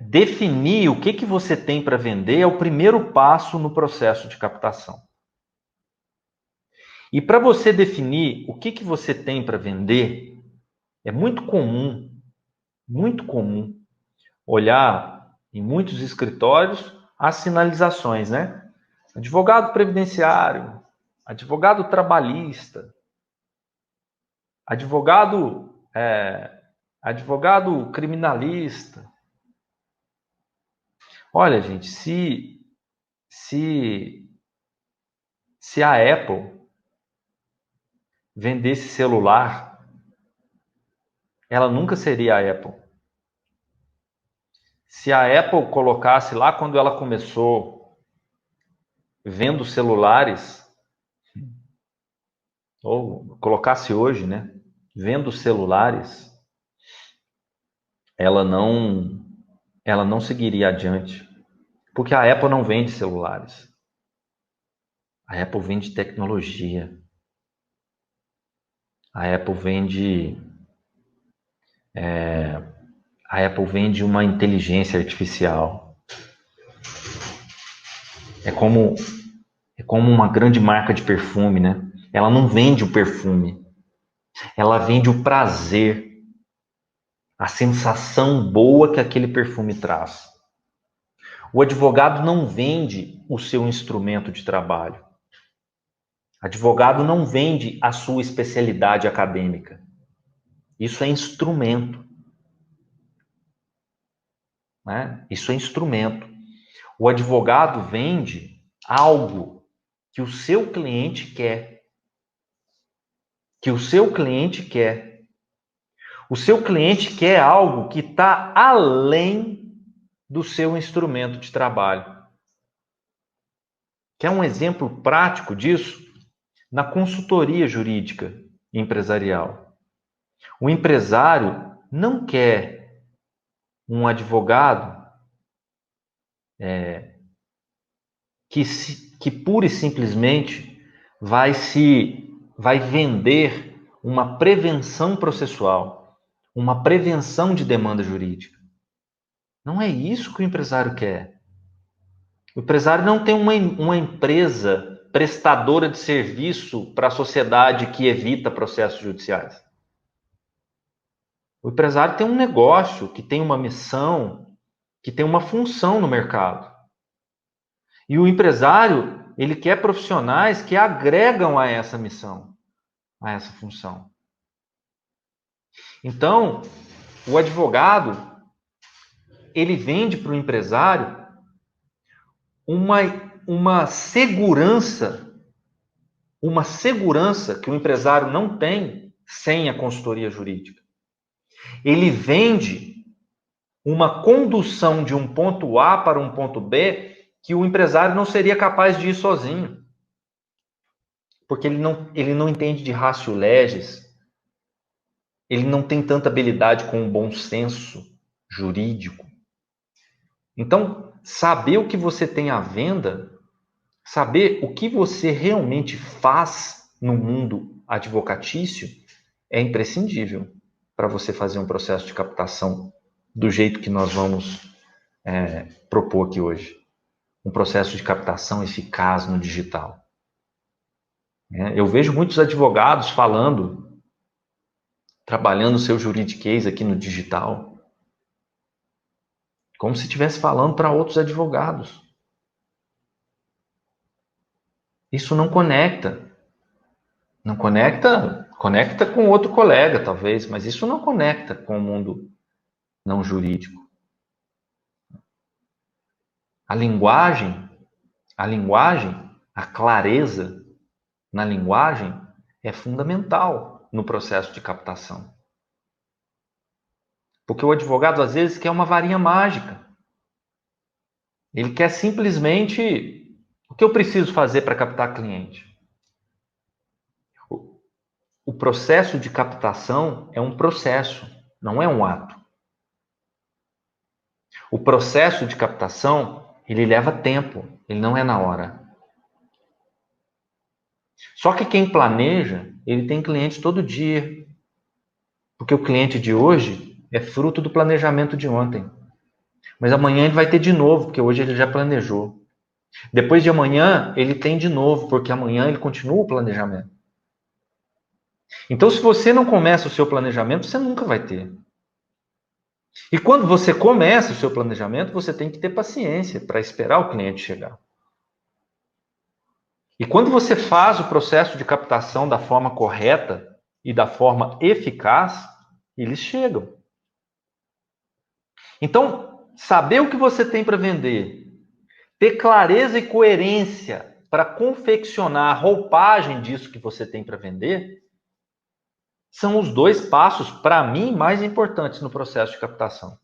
Definir o que você tem para vender é o primeiro passo no processo de captação. E para você definir o que você tem para vender, é muito comum olhar em muitos escritórios as sinalizações, né? Advogado previdenciário, advogado trabalhista, advogado criminalista. Olha, gente, se a Apple vendesse celular, ela nunca seria a Apple. Se a Apple colocasse lá quando ela começou vendo celulares, ou colocasse hoje, né, vendo celulares, ela não seguiria adiante, porque a Apple não vende celulares. A Apple vende tecnologia. A Apple vende uma inteligência artificial. É como uma grande marca de perfume, né? Ela não vende o perfume. Ela vende o prazer, a sensação boa que aquele perfume traz. O advogado não vende o seu instrumento de trabalho. Advogado não vende a sua especialidade acadêmica. Isso é instrumento. Né? Isso é instrumento. O advogado vende algo que o seu cliente quer. Que o seu cliente quer. O seu cliente quer algo que está além do seu instrumento de trabalho. Quer um exemplo prático disso? Na consultoria jurídica empresarial. O empresário não quer um advogado que pura e simplesmente vai vender uma prevenção processual, uma prevenção de demanda jurídica. Não é isso que o empresário quer. O empresário não tem uma empresa prestadora de serviço para a sociedade que evita processos judiciais. O empresário tem um negócio, que tem uma missão, que tem uma função no mercado. E o empresário, ele quer profissionais que agregam a essa missão, a essa função. Então, o advogado, ele vende para o empresário uma segurança que o empresário não tem sem a consultoria jurídica. Ele vende uma condução de um ponto A para um ponto B que o empresário não seria capaz de ir sozinho. Porque ele não entende de ratio legis, ele não tem tanta habilidade com o bom senso jurídico. Então, saber o que você tem à venda, saber o que você realmente faz no mundo advocatício é imprescindível para você fazer um processo de captação do jeito que nós vamos propor aqui hoje. Um processo de captação eficaz no digital. Eu vejo muitos advogados trabalhando o seu juridiquês aqui no digital, como se estivesse falando para outros advogados. Isso não conecta. Não conecta, conecta com outro colega, talvez, mas isso não conecta com o mundo não jurídico. A linguagem, a clareza na linguagem é fundamental no processo de captação. Porque o advogado, às vezes, quer uma varinha mágica. Ele quer simplesmente o que eu preciso fazer para captar cliente. O processo de captação é um processo, não é um ato. O processo de captação, ele leva tempo, ele não é na hora. Só que quem planeja, ele tem clientes todo dia. Porque o cliente de hoje é fruto do planejamento de ontem. Mas amanhã ele vai ter de novo, porque hoje ele já planejou. Depois de amanhã, ele tem de novo, porque amanhã ele continua o planejamento. Então, se você não começa o seu planejamento, você nunca vai ter. E quando você começa o seu planejamento, você tem que ter paciência para esperar o cliente chegar. E quando você faz o processo de captação da forma correta e da forma eficaz, eles chegam. Então, saber o que você tem para vender, ter clareza e coerência para confeccionar a roupagem disso que você tem para vender, são os dois passos, para mim, mais importantes no processo de captação.